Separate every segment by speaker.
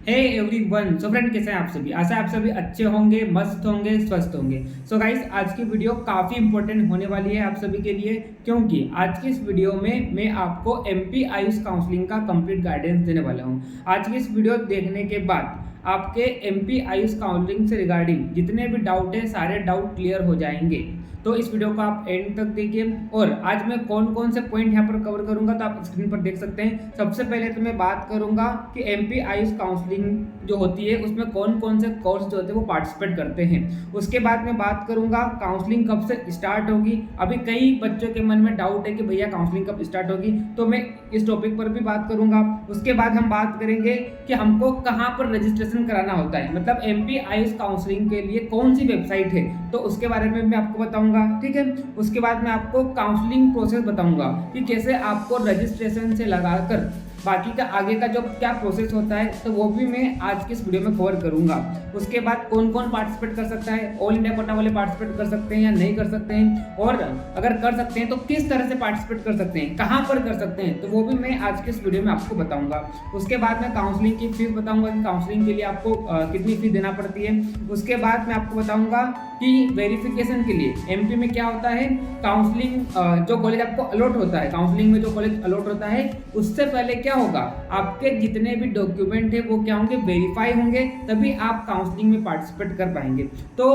Speaker 1: Hey everyone. So friend, कैसे हैं आप सभी? आशा है आप सभी अच्छे होंगे, मस्त होंगे, स्वस्थ होंगे। सो गाइस, आज की वीडियो काफ़ी इंपॉर्टेंट होने वाली है आप सभी के लिए, क्योंकि आज की इस वीडियो में मैं आपको एमपी आयुष काउंसलिंग का कंप्लीट गाइडेंस देने वाला हूं। आज की इस वीडियो देखने के बाद आपके एमपी आयुष काउंसलिंग से रिगार्डिंग जितने भी डाउट है सारे डाउट क्लियर हो जाएंगे। तो इस वीडियो को आप एंड तक देखिए। और आज मैं कौन कौन से पॉइंट यहाँ पर कवर करूंगा तो आप स्क्रीन पर देख सकते हैं। सबसे पहले तो मैं बात करूंगा कि एमपी आयुष काउंसलिंग जो होती है उसमें कौन कौन से कोर्स जो होते हैं वो पार्टिसिपेट करते हैं। उसके बाद मैं बात करूंगा काउंसलिंग कब से स्टार्ट होगी। अभी कई बच्चों के मन में डाउट है कि भैया काउंसलिंग कब स्टार्ट होगी, तो मैं इस टॉपिक पर भी बात करूंगा। उसके बाद हम बात करेंगे कि हमको कहाँ पर रजिस्ट्रेशन कराना होता है, मतलब एमपी आयुष काउंसलिंग के लिए कौन सी वेबसाइट है, तो उसके बारे में मैं आपको बताऊंगा। ठीक है। उसके बाद मैं आपको काउंसलिंग प्रोसेस बताऊंगा कि कैसे आपको रजिस्ट्रेशन से लगाकर बाकी का आगे का जो क्या प्रोसेस होता है, तो वो भी मैं आज की इस वीडियो में कवर करूंगा। उसके बाद कौन कौन पार्टिसिपेट कर सकता है, ऑल इंडिया कोटा वाले पार्टिसिपेट कर सकते हैं या नहीं कर सकते हैं, और अगर कर सकते हैं तो किस तरह से पार्टिसिपेट कर सकते हैं, कहाँ पर कर सकते हैं, तो वो भी मैं आज के इस वीडियो में आपको बताऊंगा। उसके बाद मैं काउंसलिंग की फीस बताऊंगा कि काउंसलिंग के लिए आपको कितनी फीस देना पड़ती है। उसके बाद मैं आपको बताऊंगा कि वेरिफिकेशन के लिए एमपी में क्या होता है, काउंसलिंग जो कॉलेज आपको अलॉट होता है, काउंसलिंग में जो कॉलेज अलॉट होता है उससे पहले क्या होगा, आपके जितने भी डॉक्यूमेंट है वो क्या होंगे, वेरीफाई होंगे, तभी आप काउंसलिंग में पार्टिसिपेट कर पाएंगे। तो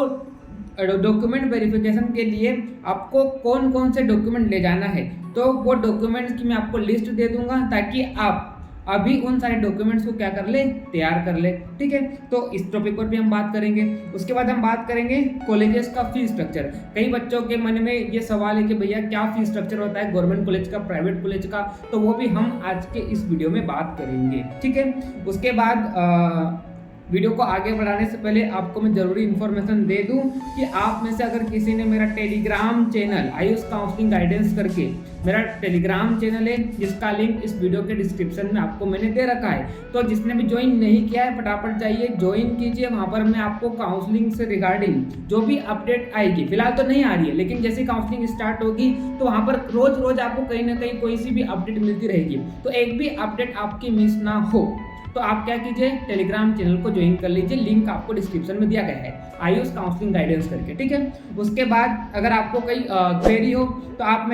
Speaker 1: डॉक्यूमेंट वेरिफिकेशन के लिए आपको कौन कौन से डॉक्यूमेंट ले जाना है, तो वो डॉक्यूमेंट्स की मैं आपको लिस्ट दे दूंगा ताकि आप अभी उन सारे डॉक्यूमेंट्स को क्या कर ले, तैयार कर ले। ठीक है। तो इस टॉपिक पर भी हम बात करेंगे। उसके बाद हम बात करेंगे कॉलेजेस का फीस स्ट्रक्चर। कई बच्चों के मन में ये सवाल है कि भैया क्या फीस स्ट्रक्चर होता है गवर्नमेंट कॉलेज का, प्राइवेट कॉलेज का, तो वो भी हम आज के इस वीडियो में बात करेंगे। ठीक है। उसके बाद वीडियो को आगे बढ़ाने से पहले आपको मैं जरूरी इन्फॉर्मेशन दे दूं कि आप में से अगर किसी ने मेरा Telegram channel Ayush counselling guidance करके मेरा टेलीग्राम चैनल है जिसका लिंक इस वीडियो के डिस्क्रिप्शन में आपको मैंने दे रखा है, तो जिसने भी ज्वाइन नहीं किया है फटाफट जाइए ज्वाइन कीजिए। वहां पर मैं आपको काउंसलिंग से रिगार्डिंग जो भी अपडेट आएगी, फिलहाल तो नहीं आ रही है लेकिन जैसे काउंसलिंग स्टार्ट होगी तो वहां पर रोज रोज आपको कहीं ना कहीं कोई सी भी अपडेट मिलती रहेगी, तो एक भी अपडेट आपकी मिस ना हो तो आप क्या कीजिए, टेलीग्राम चैनल को ज्वाइन कर लीजिए। लिंक आपको डिस्क्रिप्शन में दिया गया है आयुष काउंसलिंग गाइडेंस करके। ठीक है। उसके बाद अगर आपको कोई क्वेरी हो तो आप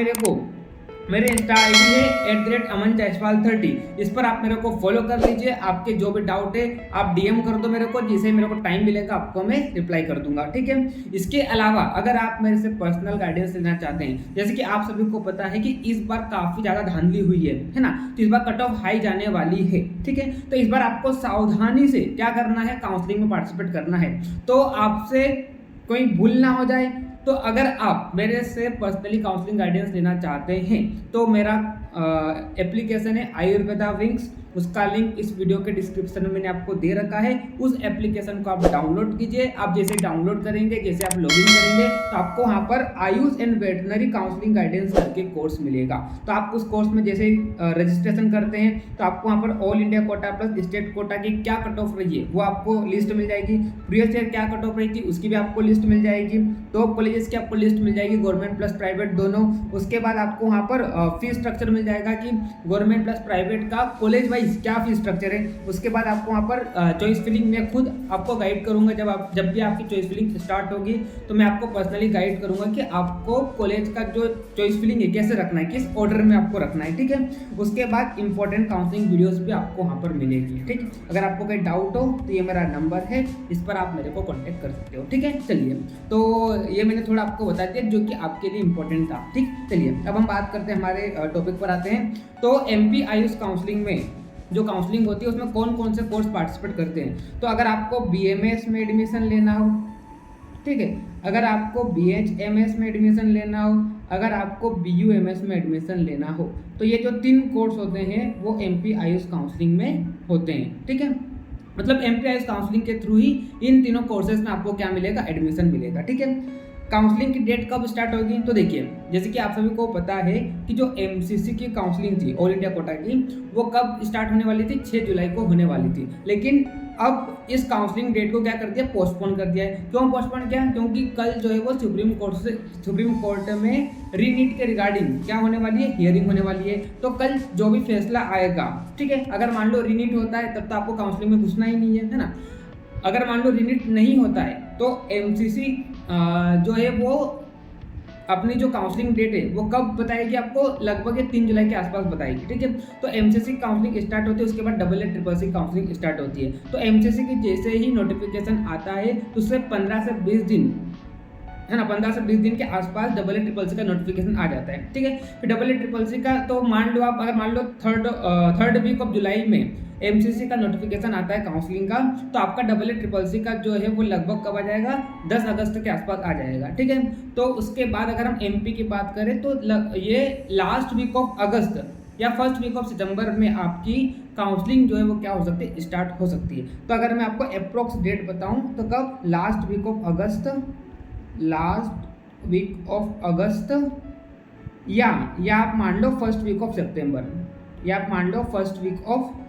Speaker 1: मेरे इंस्टा आईडी है @aman_jaiswal30, इस पर आप मेरे को फॉलो कर लीजिए। आपके जो भी डाउट है आप डीएम कर दो मेरे को, जिसे मेरे को टाइम मिलेगा आपको मैं रिप्लाई कर दूंगा। ठीक है। इसके अलावा अगर आप मेरे से पर्सनल गाइडेंस लेना चाहते हैं, जैसे कि आप सभी को पता है कि इस बार काफी ज्यादा धांधली हुई है ना, तो इस बार कट ऑफ हाई जाने वाली है। ठीक है। तो इस बार आपको सावधानी से क्या करना है, काउंसलिंग में पार्टिसिपेट करना है, तो आपसे कोई भूल ना हो जाए। तो अगर आप मेरे से पर्सनली काउंसलिंग गाइडेंस लेना चाहते हैं तो मेरा एप्लीकेशन है आयुर्वेदा विंग्स, उसका लिंक इस वीडियो के डिस्क्रिप्शन में मैंने आपको दे रखा है। उस एप्लीकेशन को आप डाउनलोड कीजिए। आप जैसे डाउनलोड करेंगे, जैसे आप लॉगिन करेंगे तो आपको वहाँ पर Ayush and veterinary counselling guidance करके कोर्स मिलेगा। तो आप उस कोर्स में जैसे रजिस्ट्रेशन करते हैं तो आपको वहाँ पर all India quota plus state quota की क्या कट ऑफ रही है वो आपको लिस्ट मिल जाएगी। प्रीवियस ईयर क्या कट ऑफ रही थी उसकी भी आपको लिस्ट मिल जाएगी। तो कॉलेजेस की आपको लिस्ट मिल जाएगी, गवर्नमेंट प्लस प्राइवेट दोनों। उसके बाद आपको वहाँ पर फीस स्ट्रक्चर मिल जाएगा कि गवर्नमेंट प्लस प्राइवेट का कॉलेज वाइज क्या फीस स्ट्रक्चर है। उसके बाद आपको वहाँ पर चॉइस फिलिंग में खुद आपको गाइड करूंगा। जब भी आपकी चॉइस फिलिंग स्टार्ट होगी तो मैं आपको पर्सनली गाइड करूंगा कि आपको कॉलेज का जो चॉइस फिलिंग है कैसे रखना है, किस ऑर्डर में आपको रखना है। ठीक है। उसके बाद इंपॉर्टेंट काउंसलिंग वीडियोस भी आपको वहाँ पर मिलेगी। ठीक है। अगर आपको कोई डाउट हो तो ये मेरा नंबर है, इस पर आप मेरे को कॉन्टेक्ट कर सकते हो। ठीक है। चलिए, तो ये मैंने थोड़ा आपको बता दिया जो कि आपके लिए इंपॉर्टेंट था। ठीक। चलिए अब हम बात करते हैं, हमारे टॉपिक पर आते हैं। तो एमपी आयुष काउंसलिंग में जो काउंसलिंग होती है उसमें कौन कौन से कोर्स पार्टिसिपेट करते हैं। तो अगर आपको बीएमएस में एडमिशन लेना हो, ठीक है, अगर आपको बीएचएमएस में एडमिशन लेना हो, अगर आपको बीयूएमएस में एडमिशन लेना हो, तो ये जो 3 कोर्स होते हैं वो एमपी आयुष काउंसलिंग में होते हैं। ठीक है। मतलब एमपी आयुष काउंसलिंग के थ्रू ही इन तीनों कोर्सेज में आपको क्या मिलेगा, एडमिशन मिलेगा। ठीक है। काउंसलिंग की डेट कब स्टार्ट होगी, तो देखिए जैसे कि आप सभी को पता है कि जो एमसीसी की काउंसलिंग थी ऑल इंडिया कोटा की, वो कब स्टार्ट होने वाली थी, 6 जुलाई को होने वाली थी। लेकिन अब इस काउंसलिंग डेट को क्या कर दिया, पोस्टपोन कर दिया है। क्यों पोस्टपोन किया, क्योंकि कल जो है वो सुप्रीम कोर्ट में रीनीट के रिगार्डिंग क्या होने वाली है, हियरिंग होने वाली है। तो कल जो भी फैसला आएगा, ठीक है, अगर मान लो रीनीट होता है तब तो आपको काउंसलिंग में घुसना ही नहीं है ना। अगर मान लो रीनीट नहीं होता है तो एमसीसी जो है वो अपनी जो काउंसलिंग डेट है वो कब बताएगी आपको, लगभग 3 जुलाई के आसपास बताएगी, ठीक है। तो एमसीसी काउंसलिंग स्टार्ट होती है, उसके बाद AA काउंसलिंग स्टार्ट होती है। तो एमसीसी की जैसे ही नोटिफिकेशन आता है तो उससे 15 से 20 दिन है ना, 15 से 20 दिन के आसपास AA का नोटिफिकेशन आ जाता है, ठीक है। फिर AA का तो मान लो आप, अगर मान लो थर्ड वीक ऑफ जुलाई में एमसीसी का नोटिफिकेशन आता है काउंसलिंग का, तो आपका AA का जो है वो लगभग कब आ जाएगा, 10 अगस्त के आसपास आ जाएगा, ठीक है। तो उसके बाद अगर हम एमपी की बात करें तो ये लास्ट वीक ऑफ अगस्त या फर्स्ट वीक ऑफ सितंबर में आपकी काउंसलिंग जो है वो क्या हो सकती है, स्टार्ट हो सकती है। तो अगर मैं आपको अप्रोक्स डेट बताऊं तो कब, लास्ट वीक ऑफ अगस्त या आप मान लो फर्स्ट वीक ऑफ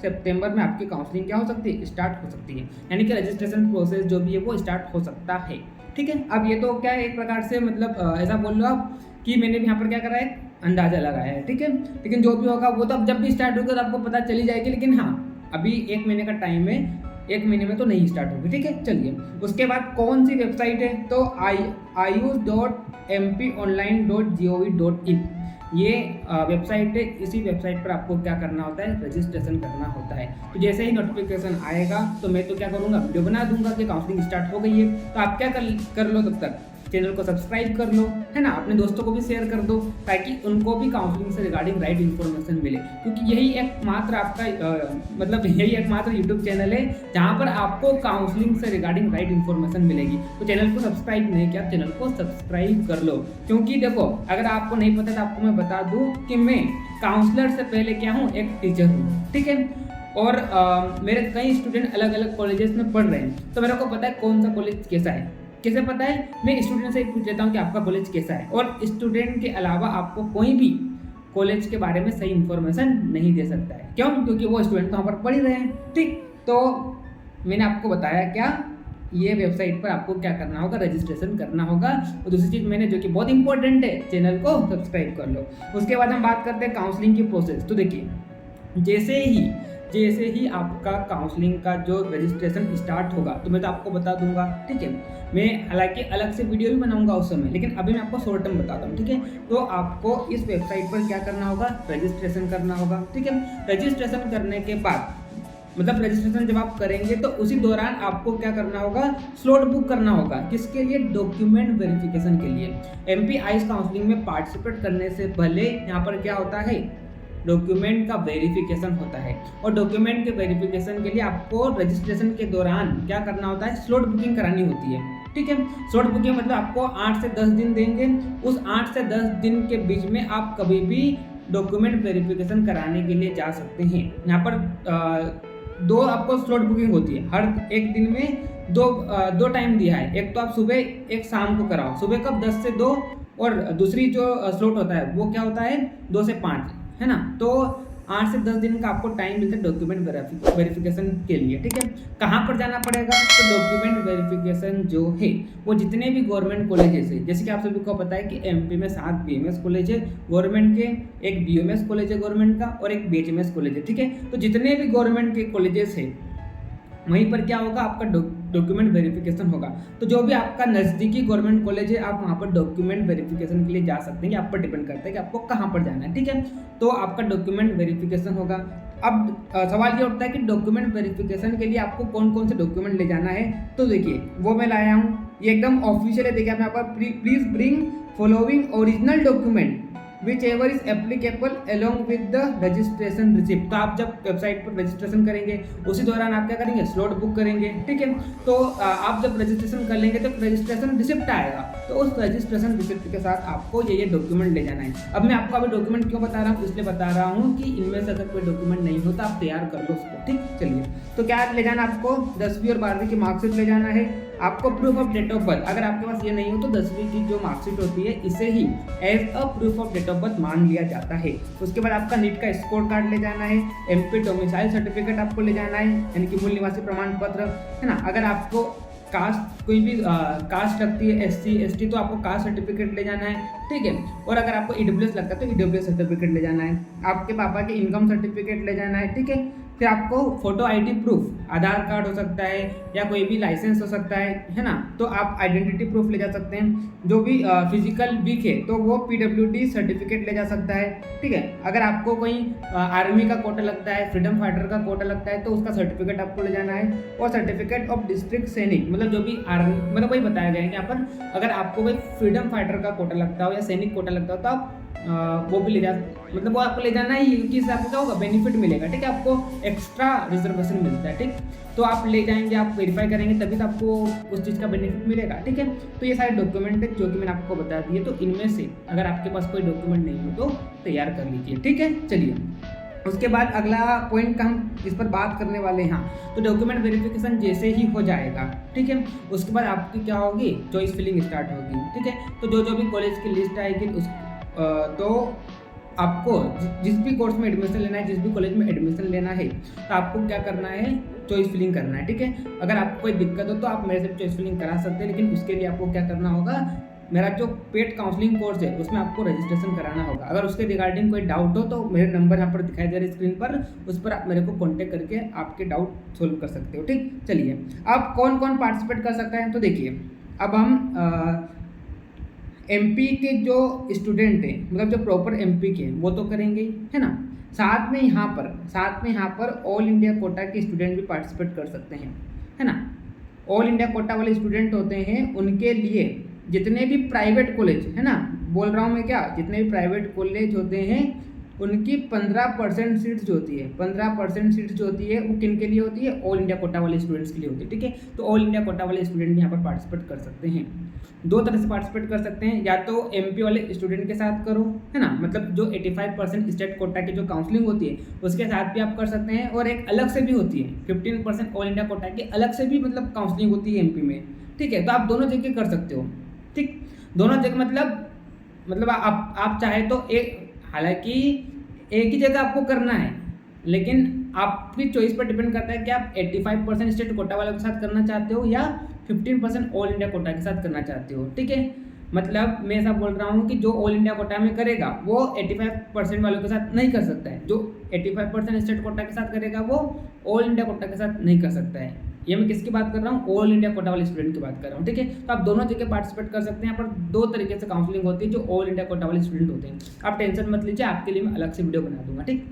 Speaker 1: सितंबर में आपकी काउंसलिंग क्या हो सकती है, स्टार्ट हो सकती है। यानी कि रजिस्ट्रेशन प्रोसेस जो भी है वो स्टार्ट हो सकता है, ठीक है। अब ये तो क्या है, एक प्रकार से मतलब ऐसा बोल लो आप कि मैंने भी यहाँ पर क्या करा है, अंदाजा लगाया है, ठीक है। लेकिन जो भी होगा वो तो अब जब भी स्टार्ट होगा तो आपको पता चली जाएगी। लेकिन हाँ, अभी 1 महीने का टाइम है, 1 महीने में तो नहीं स्टार्ट होगी, ठीक है। चलिए, उसके बाद कौन सी वेबसाइट है, तो ayush.mponline.gov.in ये वेबसाइट है। इसी वेबसाइट पर आपको क्या करना होता है, रजिस्ट्रेशन करना होता है। तो जैसे ही नोटिफिकेशन आएगा तो मैं तो क्या करूँगा, वीडियो बना दूंगा कि काउंसलिंग स्टार्ट हो गई है। तो आप क्या कर लो, तब तक चैनल को सब्सक्राइब कर लो, है ना, अपने दोस्तों को भी शेयर कर दो ताकि उनको भी काउंसलिंग से रिगार्डिंग राइट इन्फॉर्मेशन मिले। क्योंकि यही एकमात्र आपका यही एकमात्र यूट्यूब चैनल है जहाँ पर आपको काउंसलिंग से रिगार्डिंग राइट इन्फॉर्मेशन मिलेगी। तो चैनल को सब्सक्राइब नहीं किया, चैनल को सब्सक्राइब कर लो। क्योंकि देखो, अगर आपको नहीं पता तो आपको मैं बता दूँ कि मैं काउंसलर से पहले क्या हूँ, एक टीचर हूँ, ठीक है। और मेरे कई स्टूडेंट अलग अलग कॉलेजेस में पढ़ रहे हैं, तो मेरे को पता है कौन सा कॉलेज कैसा है। कैसे पता है, मैं स्टूडेंट से पूछ लेता हूँ कि आपका कॉलेज कैसा है, और स्टूडेंट के अलावा आपको कोई भी कॉलेज के बारे में सही इन्फॉर्मेशन नहीं दे सकता है। क्यों, क्योंकि वो स्टूडेंट वहाँ पर पढ़ ही रहे हैं, ठीक। तो मैंने आपको बताया क्या, ये वेबसाइट पर आपको क्या करना होगा, रजिस्ट्रेशन करना होगा। और दूसरी चीज़ मैंने जो कि बहुत इंपॉर्टेंट है, चैनल को सब्सक्राइब कर लो। उसके बाद हम बात करते हैं काउंसलिंग की प्रोसेस। तो देखिए, जैसे ही आपका काउंसलिंग का जो रजिस्ट्रेशन स्टार्ट होगा तो मैं तो आपको बता दूंगा, ठीक है। मैं हालांकि अलग से वीडियो भी बनाऊंगा उस समय, लेकिन अभी मैं आपको शॉर्ट टर्म बताता हूँ, ठीक है। तो आपको इस वेबसाइट पर क्या करना होगा, रजिस्ट्रेशन करना होगा, ठीक है। रजिस्ट्रेशन करने के बाद मतलब रजिस्ट्रेशन जब आप करेंगे तो उसी दौरान आपको क्या करना होगा, स्लॉट बुक करना होगा। किसके लिए, डॉक्यूमेंट वेरिफिकेशन के लिए। एमपी आईज काउंसलिंग में पार्टिसिपेट करने से पहले यहाँ पर क्या होता है, डॉक्यूमेंट का वेरिफिकेशन होता है। और डॉक्यूमेंट के वेरिफिकेशन के लिए आपको रजिस्ट्रेशन के दौरान क्या करना होता है, स्लॉट बुकिंग करानी होती है, ठीक है। स्लॉट बुकिंग मतलब आपको 8 से 10 दिन देंगे। उस 8 से 10 दिन के बीच में आप कभी भी डॉक्यूमेंट वेरिफिकेशन कराने के लिए जा सकते हैं। यहाँ पर 2 आपको स्लॉट बुकिंग होती है, हर एक दिन में दो टाइम दिया है। एक तो आप सुबह, एक शाम को कराओ। सुबह कब, 10 से 2, और दूसरी जो स्लॉट होता है वो क्या होता है, 2 से 5, है ना। तो 8 से 10 दिन का आपको टाइम मिलता है डॉक्यूमेंट वेरिफिकेशन के लिए, ठीक है। कहाँ पर जाना पड़ेगा, तो डॉक्यूमेंट वेरिफिकेशन जो है वो जितने भी गवर्नमेंट कॉलेजेस है, जैसे कि आप सभी को पता है कि एमपी में 7 बीएमएस कॉलेज है गवर्नमेंट के, एक बीएमएस कॉलेज है गवर्नमेंट का, और एक बीएचएमएस कॉलेज है, ठीक है। तो जितने भी गवर्नमेंट के कॉलेजेस है वहीं पर क्या होगा, आपका डॉक्यूमेंट वेरिफिकेशन होगा। तो जो भी आपका नज़दीकी गवर्नमेंट कॉलेज है आप वहाँ पर डॉक्यूमेंट वेरिफिकेशन के लिए जा सकते हैं। आप पर डिपेंड करता है कि आपको कहाँ पर जाना है, ठीक है। तो आपका डॉक्यूमेंट वेरिफिकेशन होगा। अब सवाल ये उठता है कि डॉक्यूमेंट वेरिफिकेशन के लिए आपको कौन कौन से डॉक्यूमेंट ले जाना है। तो देखिए, वो मैं लाया हूँ, ये एकदम ऑफिशियल है। देखिए, मैं यहाँ पर please bring following original document which ever is applicable along with the registration receipt. तो आप जब वेबसाइट पर रजिस्ट्रेशन करेंगे उसी दौरान आप क्या करेंगे, स्लॉट बुक करेंगे, ठीक है। तो आप जब रजिस्ट्रेशन कर लेंगे तो रजिस्ट्रेशन रिसिप्ट आएगा, तो उस रजिस्ट्रेशन रिसिप्ट के साथ आपको ये डॉक्यूमेंट ले जाना है। अब मैं आपको अभी डॉक्यूमेंट क्यों बता रहा हूँ, इसलिए बता रहा हूँ कि इनमें से अगर कोई डॉक्यूमेंट नहीं होता आप तैयार कर लो उसको, ठीक। चलिए, तो क्या ले जाना आपको, 10वीं और 12वीं की मार्कशीट ले जाना है, आपको proof of date of birth, अगर आपके पास ये नहीं हो तो 10वीं की जो मार्कशीट होती है इसे ही as a proof of date of birth मान लिया जाता है। उसके बाद आपका नीट का स्कोर कार्ड ले जाना है, एमपी डोमिसाइल सर्टिफिकेट आपको ले जाना है, यानी कि मूल निवासी प्रमाण पत्र, है ना। अगर आपको कास्ट कोई भी कास्ट लगती है एससी एसटी तो आपको कास्ट सर्टिफिकेट ले जाना है, ठीक है। और अगर आपको ईडब्ल्यूएस लगता है तो ईडब्ल्यूएस सर्टिफिकेट ले जाना है, आपके पापा के इनकम सर्टिफिकेट ले जाना है, ठीक है। फिर आपको फोटो आईडी प्रूफ, आधार कार्ड हो सकता है या कोई भी लाइसेंस हो सकता है ना। तो आप आइडेंटिटी प्रूफ ले जा सकते हैं। जो भी फिजिकल वीक है तो वो पीडब्ल्यूडी सर्टिफिकेट ले जा सकता है, ठीक है। अगर आपको कोई आर्मी का कोटा लगता है, फ्रीडम फाइटर का कोटा लगता है तो उसका सर्टिफिकेट आपको ले जाना है। और सर्टिफिकेट ऑफ डिस्ट्रिक्ट सैनिक, मतलब जो भी आर्मी, मतलब वही बताया गया है कि यहाँ पर अगर आपको कोई फ्रीडम फाइटर का कोटा लगता हो या सैनिक कोटा लगता हो तो आप वो भी ले जा, मतलब वो आपको ले जाना ही, क्योंकि इससे आपको क्या होगा, बेनिफिट मिलेगा, ठीक है। आपको एक्स्ट्रा रिजर्वेशन मिलता है, ठीक। तो आप ले जाएंगे, आप वेरीफाई करेंगे तभी तो आपको उस चीज़ का बेनिफिट मिलेगा, ठीक है। तो ये सारे डॉक्यूमेंट है जो कि मैंने आपको बता दिए। तो इनमें से अगर आपके पास कोई डॉक्यूमेंट नहीं हो तो तैयार कर लीजिए, ठीक है। चलिए उसके बाद अगला पॉइंट का हम इस पर बात करने वाले हैं। हाँ, तो डॉक्यूमेंट वेरिफिकेशन जैसे ही हो जाएगा, ठीक है, उसके बाद आपकी क्या होगी, चॉइस फिलिंग स्टार्ट होगी, ठीक है। तो जो भी कॉलेज की लिस्ट आएगी उस तो आपको जिस भी कोर्स में एडमिशन लेना है, जिस भी कॉलेज में एडमिशन लेना है, तो आपको क्या करना है, चॉइस फिलिंग करना है, ठीक है। अगर आपको कोई दिक्कत हो तो आप मेरे से चॉइस फिलिंग करा सकते हैं, लेकिन उसके लिए आपको क्या करना होगा, मेरा जो पेड काउंसलिंग कोर्स है उसमें आपको रजिस्ट्रेशन कराना होगा। अगर उसके रिगार्डिंग कोई डाउट हो तो मेरे नंबर यहाँ पर दिखाई दे रहे स्क्रीन पर, उस पर आप मेरे को कांटेक्ट करके आपके डाउट सोल्व कर सकते हो, ठीक। चलिए अब कौन कौन पार्टिसिपेट कर सकता है, तो देखिए अब हम एमपी के जो स्टूडेंट हैं, मतलब जो प्रॉपर एमपी के वो तो करेंगे, है ना। साथ में यहाँ पर ऑल इंडिया कोटा के स्टूडेंट भी पार्टिसिपेट कर सकते हैं, है ना। ऑल इंडिया कोटा वाले स्टूडेंट होते हैं, उनके लिए जितने भी प्राइवेट कॉलेज, है ना, बोल रहा हूँ मैं क्या, जितने भी प्राइवेट कॉलेज होते हैं उनकी 15% सीट्स जो होती है, 15% सीट्स जो होती है वो किन के लिए होती है, ऑल इंडिया कोटा वाले स्टूडेंट्स के लिए होती है, ठीक है। तो ऑल इंडिया कोटा वाले स्टूडेंट यहाँ पर पार्टिसिपेट कर सकते हैं। दो तरह से पार्टिसिपेट कर सकते हैं, या तो एमपी वाले स्टूडेंट के साथ करो, है ना, मतलब जो 85% स्टेट कोटा की जो काउंसलिंग होती है उसके साथ भी आप कर सकते हैं। और एक अलग से भी होती है 15% ऑल इंडिया कोटा की अलग से भी मतलब काउंसलिंग होती है एमपी में, ठीक है। तो आप दोनों जगह कर सकते हो, ठीक। दोनों जगह मतलब आप चाहे तो हालांकि एक ही जगह आपको करना है, लेकिन आपकी चॉइस पर डिपेंड करता है कि आप 85% स्टेट कोटा वालों के साथ करना चाहते हो या 15% ऑल इंडिया कोटा के साथ करना चाहते हो, ठीक है। मतलब मैं ऐसा बोल रहा हूँ कि जो ऑल इंडिया कोटा में करेगा वो 85% वालों के साथ नहीं कर सकता है, जो 85% स्टेट कोटा के साथ करेगा वो ऑल इंडिया कोटा के साथ नहीं कर सकता है। ये मैं किसकी बात कर रहा हूँ, ऑल इंडिया कोटा वाले स्टूडेंट की बात कर रहा हूँ, ठीक है। तो आप दोनों जगह पार्टिसिपेट कर सकते हैं। यहाँ पर दो तरीके से काउंसलिंग होती है जो ऑल इंडिया कोटा वाले स्टूडेंट होते हैं। आप टेंशन मत लीजिए, आपके लिए मैं अलग से वीडियो बना दूंगा, ठीक।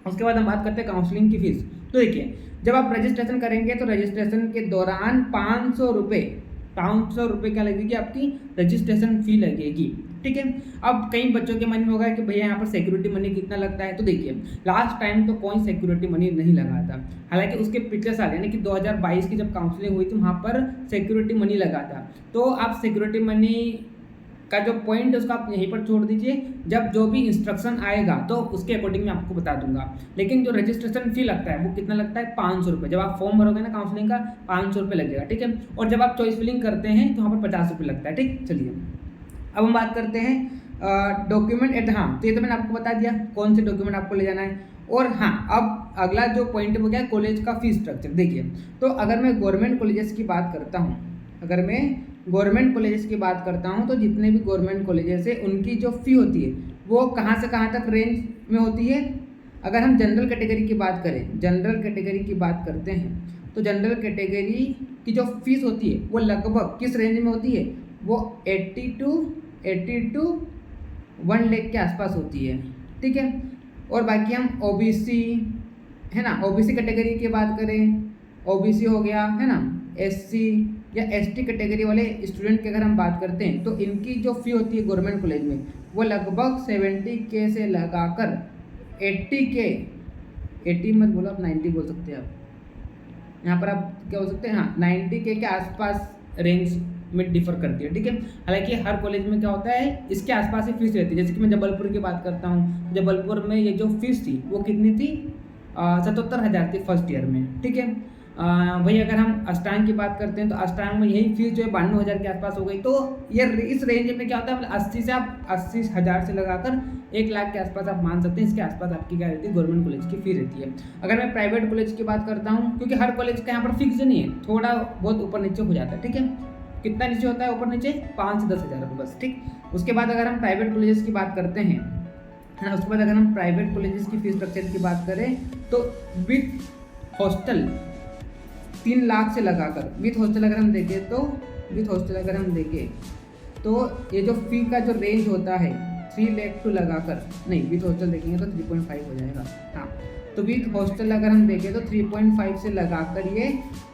Speaker 1: उसके बाद हम बात करते हैं काउंसलिंग की फीस। तो देखिए जब आप रजिस्ट्रेशन करेंगे तो रजिस्ट्रेशन के दौरान 500 रुपये क्या लगेगी, आपकी रजिस्ट्रेशन फी लगेगी, ठीक है। अब कई बच्चों के मन में होगा कि भैया यहाँ पर सिक्योरिटी मनी कितना लगता है, तो देखिए लास्ट टाइम तो कोई सिक्योरिटी मनी नहीं लगा था। हालांकि उसके पिछले साल यानी कि 2022 की जब काउंसलिंग हुई थी वहाँ पर सिक्योरिटी मनी लगा था। तो आप सिक्योरिटी मनी का जो पॉइंट है उसका आप यहीं पर छोड़ दीजिए, जब जो भी इंस्ट्रक्शन आएगा तो उसके अकॉर्डिंग मैं आपको बता दूंगा। लेकिन जो रजिस्ट्रेशन फी लगता है वो कितना लगता है, 500 रुपये। जब आप फॉर्म भरोगे ना काउंसलिंग का 500 रुपये लगेगा, ठीक है। और जब आप चॉइस फिलिंग करते हैं तो वहाँ पर 50 रुपये लगता है, ठीक। चलिए अब हम बात करते हैं डॉक्यूमेंट। हाँ तो ये तो मैंने आपको बता दिया कौन से डॉक्यूमेंट आपको ले जाना है। और हाँ अब अगला जो पॉइंट हो गया कॉलेज का फीस स्ट्रक्चर। देखिए तो अगर मैं गवर्नमेंट कॉलेजेस की बात करता हूँ, तो जितने भी गवर्नमेंट कॉलेजेस है उनकी जो फ़ी होती है वो कहाँ से कहाँ तक रेंज में होती है। अगर हम जनरल कैटेगरी की बात करते हैं तो जनरल कैटेगरी की जो फीस होती है वो लगभग किस रेंज में होती है, वो 80 to 1 लाख के आसपास होती है, ठीक है। और बाकी हम ओबीसी, है ना, ओबीसी कैटेगरी की बात करें, ओबीसी हो गया, है ना, एससी या एसटी कैटेगरी वाले स्टूडेंट की अगर हम बात करते हैं तो इनकी जो फ़ी होती है गवर्नमेंट कॉलेज में वो लगभग 70K से लगाकर 80K, 80 मत बोलो आप 90 बोल सकते हैं। आप यहाँ पर आप क्या बोल सकते हैं, हाँ 90K के आसपास रेंज में डिफर करती है, ठीक है। हालांकि हर कॉलेज में क्या होता है इसके आसपास ही फीस रहती है। जैसे कि मैं जबलपुर की बात करता हूँ, जबलपुर में ये जो फीस थी वो कितनी थी, 77,000 थी फर्स्ट ईयर में, ठीक है। वही अगर हम अष्टांग की बात करते हैं तो अष्टांग में यही फीस जो है 92,000 के आसपास हो गई। तो ये इस रेंज में क्या होता है, 80,000 से लगाकर 1 लाख के आसपास आप मान सकते हैं, इसके आसपास आपकी क्या रहती है गवर्नमेंट कॉलेज की फीस रहती है। अगर मैं प्राइवेट कॉलेज की बात करता हूँ, क्योंकि हर कॉलेज का यहाँ पर फिक्स नहीं है, थोड़ा बहुत ऊपर नीचे हो जाता है, ठीक है। कितना नीचे होता है ऊपर नीचे, 5 से 10,000 रुपये बस, ठीक। उसके बाद अगर हम प्राइवेट कॉलेजेस की बात करते हैं, है ना, उसके बाद अगर हम प्राइवेट कॉलेजेस की फीस स्ट्रक्चर की बात करें तो विथ हॉस्टल 3 लाख से लगाकर, विथ हॉस्टल अगर हम देखें तो ये जो फी का जो रेंज होता है 3 लाख टू लगाकर, नहीं विथ हॉस्टल देखेंगे तो 3.5 हो जाएगा, हाँ। तो विथ हॉस्टल अगर हम देखें तो 3.5 से लगाकर ये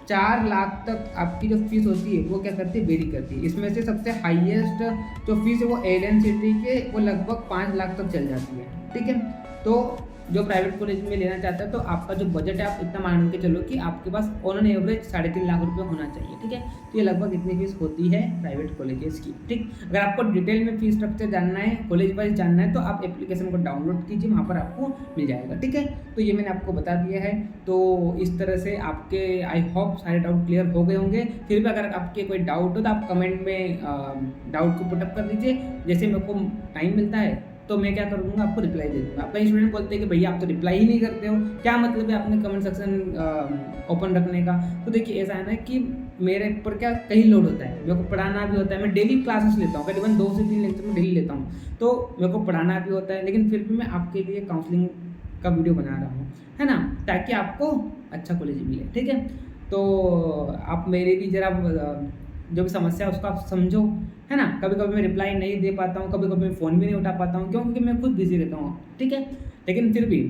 Speaker 1: 4 लाख तक आपकी जो फीस होती है वो क्या करती है, वेरी करती है। इसमें से सबसे हाईएस्ट जो फीस है वो एलियन सिटी के वो लगभग 5 लाख तक चल जाती है, ठीक है। तो जो प्राइवेट कॉलेज में लेना चाहता है तो आपका जो बजट है आप इतना मान के चलो कि आपके पास ऑन एवरेज 3.5 लाख रुपये होना चाहिए, ठीक है। तो ये लगभग इतनी फीस होती है प्राइवेट कॉलेजेस की, ठीक। अगर आपको डिटेल में फीस स्ट्रक्चर जानना है, कॉलेज वाइज जानना है, तो आप एप्लीकेशन को डाउनलोड कीजिए, वहाँ पर आपको मिल जाएगा, ठीक है। तो ये मैंने आपको बता दिया है। तो इस तरह से आपके आई होप सारे डाउट क्लियर हो गए होंगे। फिर भी अगर आपके कोई डाउट हो तो आप कमेंट में डाउट को पुटअप कर दीजिए। जैसे मेरे को टाइम मिलता है तो मैं क्या कर दूंगा, आपको रिप्लाई दे दूंगा। कई स्टूडेंट बोलते हैं कि भैया आप तो रिप्लाई ही नहीं करते हो, क्या मतलब है अपने कमेंट सेक्शन ओपन रखने का। तो देखिए ऐसा है ना कि मेरे ऊपर क्या कहीं लोड होता है, मेरे को पढ़ाना भी होता है, मैं डेली क्लासेस लेता हूँ, करीबन 2 से 3 लेक्चर में डेली लेता हूँ, तो मेरे को पढ़ाना भी होता है, लेकिन फिर भी मैं आपके लिए काउंसलिंग का वीडियो बना रहा हूँ, है ना, ताकि आपको अच्छा कॉलेज मिले, ठीक है। तो आप मेरे भी जरा जो भी समस्या है उसको आप समझो, है ना। कभी कभी मैं रिप्लाई नहीं दे पाता हूँ, कभी कभी मैं फ़ोन भी नहीं उठा पाता हूँ, क्योंकि मैं खुद बिजी रहता हूँ, ठीक है। लेकिन फिर भी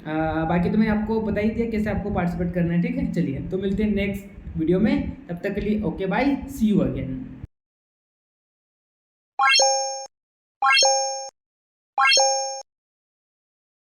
Speaker 1: बाकी तो मैंने आपको बता ही दिया कैसे आपको पार्टिसिपेट करना है, ठीक है। चलिए तो मिलते हैं नेक्स्ट वीडियो में, तब तक के लिए okay bye, see you again.